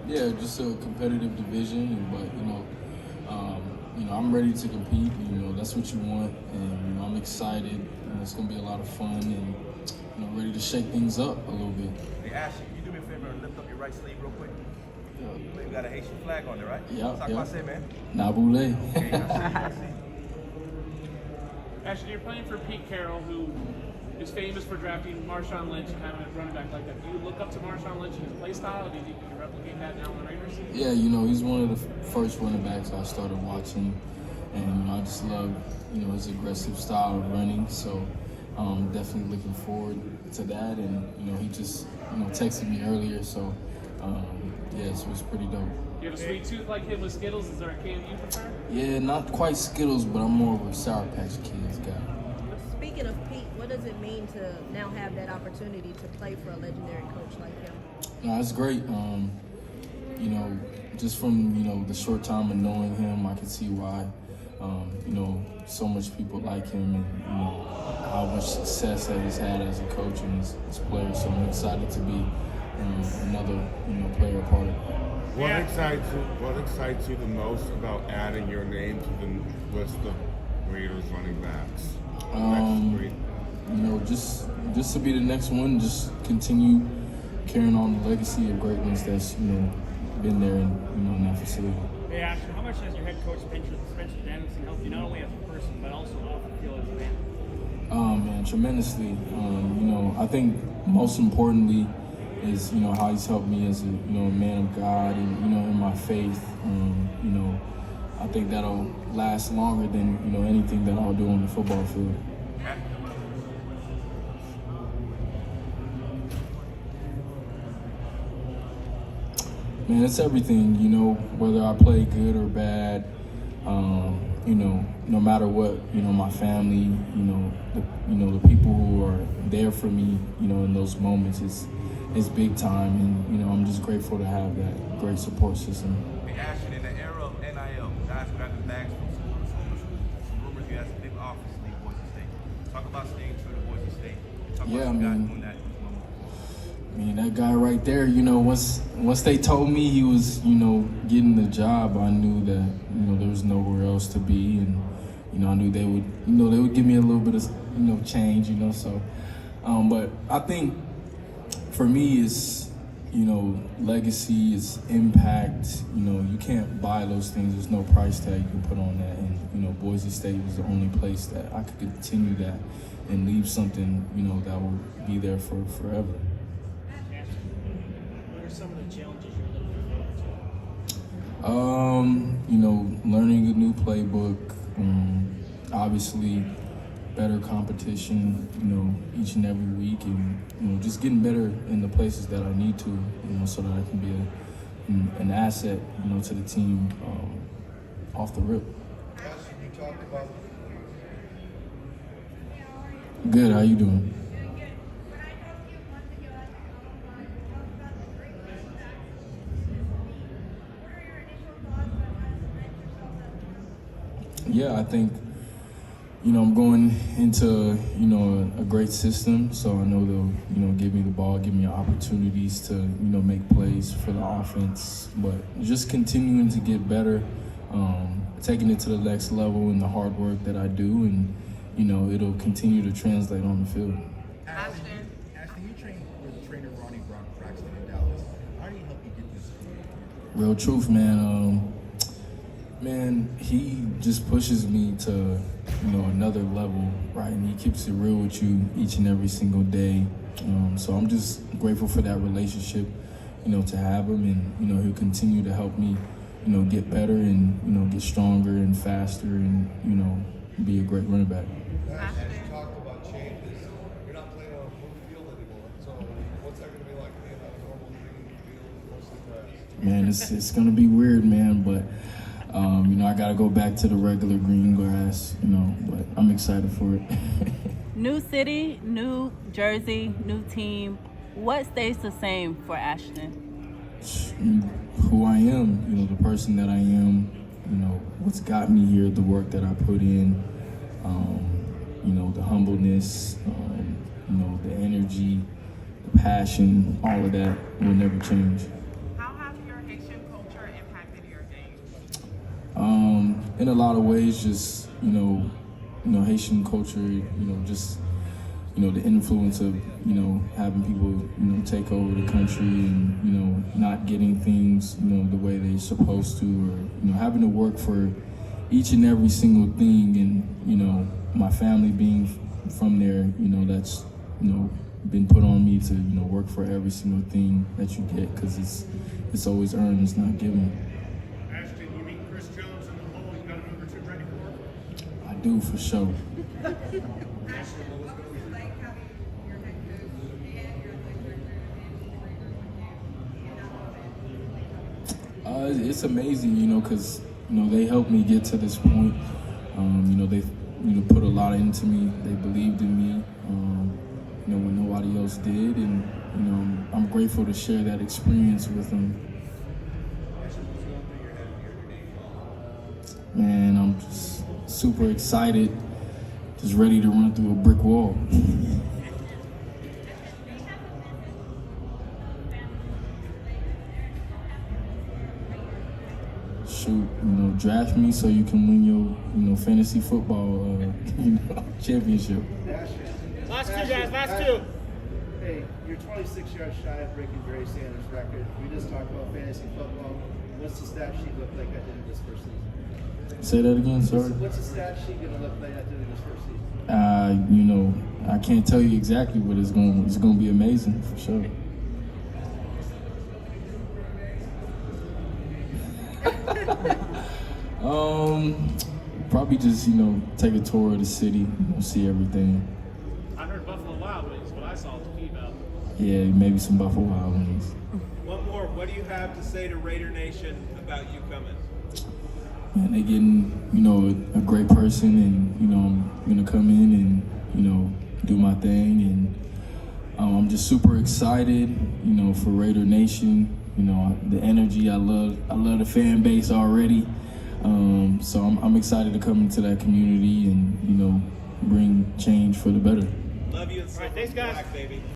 Yeah, just a competitive division, but I'm ready to compete. That's what you want, and I'm excited. It's gonna be a lot of fun, and ready to shake things up a little bit. Hey, Ashton, can you do me a favor and lift up your right sleeve real quick? Yeah. You got a Haitian flag on there, right? Yeah. What's that, man? Nabule. Hey, I see. Ashton, you're playing for Pete Carroll, who is famous for drafting Marshawn Lynch kind of a running back like that. Do you look up to Marshawn Lynch and his play style? Do you think you can replicate that now in the Raiders? Yeah, he's one of the first running backs I started watching, and I just love his aggressive style of running. So definitely looking forward to that. And he just texted me earlier, so so it was pretty dope. You have a sweet tooth like him with Skittles. Is there a candy you prefer? Yeah, not quite Skittles, but I'm more of a Sour Patch Kids guy. Speaking of Pete, what does it mean to now have that opportunity to play for a legendary coach like him? No, it's great. Just from the short time of knowing him, I can see why so much people like him, and how much success that he's had as a coach and his player. So I'm excited to be another player part of it. What excites you the most about adding your name to the list of Raiders running backs? Just to be the next one, just continue carrying on the legacy of greatness that's been there in that facility. Hey Ashton, how much has your head coach Spencer Danielson helped you not only as a person but also off the field as a man? Man, tremendously. I think most importantly is how he's helped me as a man of God and in my faith. I think that'll last longer than anything that I'll do on the football field. Man, it's everything. Whether I play good or bad. No matter what, my family, the people who are there for me, in those moments, it's big time, and I'm just grateful to have that great support system. Hey, Ashton, in the era of NIL, guys grabbing bags from some rumors you had some big offers to leave Boise State. Talk about staying true to Boise State. Talk about some guys doing that. That guy right there, once they told me he was, getting the job, I knew that, there was nowhere else to be, and, I knew they would give me a little bit of, change, so, but I think for me it's, legacy, it's impact, you can't buy those things, there's no price tag you can put on that, and, Boise State was the only place that I could continue that and leave something, that will be there for forever. What are some of the challenges you're looking forward to? Learning a new playbook, obviously better competition, each and every week, and, just getting better in the places that I need to, so that I can be an asset, to the team off the rip. You talked about. Good, how you doing? Yeah, I think, I'm going into, a great system, so I know they'll, give me the ball, give me opportunities to, make plays for the offense, but just continuing to get better, taking it to the next level in the hard work that I do, and, it'll continue to translate on the field. Ashton, you trained with trainer Ronnie Braxton in Dallas. How do you help you get this? Real truth, man. Man, he just pushes me to, another level, right? And he keeps it real with you each and every single day. So I'm just grateful for that relationship, to have him, and, he'll continue to help me, get better and, get stronger and faster and, be a great running back. Ashton, you talked about changes. You're not playing on a blue field anymore. So what's that going to be like being on a normal green field, mostly grass? Man, it's going to be weird, man, but I got to go back to the regular green grass, but I'm excited for it. New city, new jersey, new team. What stays the same for Ashton? Who I am, the person that I am, what's got me here, the work that I put in, the humbleness, the energy, the passion, all of that will never change. How have your Haitian in a lot of ways, just Haitian culture, just the influence of having people take over the country and not getting things the way they're supposed to, or having to work for each and every single thing, and my family being from there, that's been put on me to work for every single thing that you get, because it's always earned, it's not given. Ashton, you meet Chris Jones in the hole. You got a number 2 ready for him? I do, for sure. It's amazing, because they helped me get to this point. They put a lot into me. They believed in me, when nobody else did, and I'm grateful to share that experience with them. Man, I'm just super excited, just ready to run through a brick wall. Shoot, draft me so you can win your fantasy football championship. Last 2 guys, last 2. Hey, you're 26 yards shy of breaking Barry Sanders' record. We just talked about fantasy football. What's the stat sheet look like at the end of this first season? Say that again, sorry. What's the stat sheet going to look like at the end of this first season? I can't tell you exactly, but it's going to be amazing for sure. Probably just take a tour of the city, see everything. I heard Buffalo Wild Wings, but I saw the key about. Yeah, maybe some Buffalo Wild Wings. One more. What do you have to say to Raider Nation about you coming? Man, they getting a great person, and I'm gonna come in and do my thing, and I'm just super excited, for Raider Nation. The energy, I love the fan base already. So I'm excited to come into that community and bring change for the better. Love you and All right, thanks, guys. baby.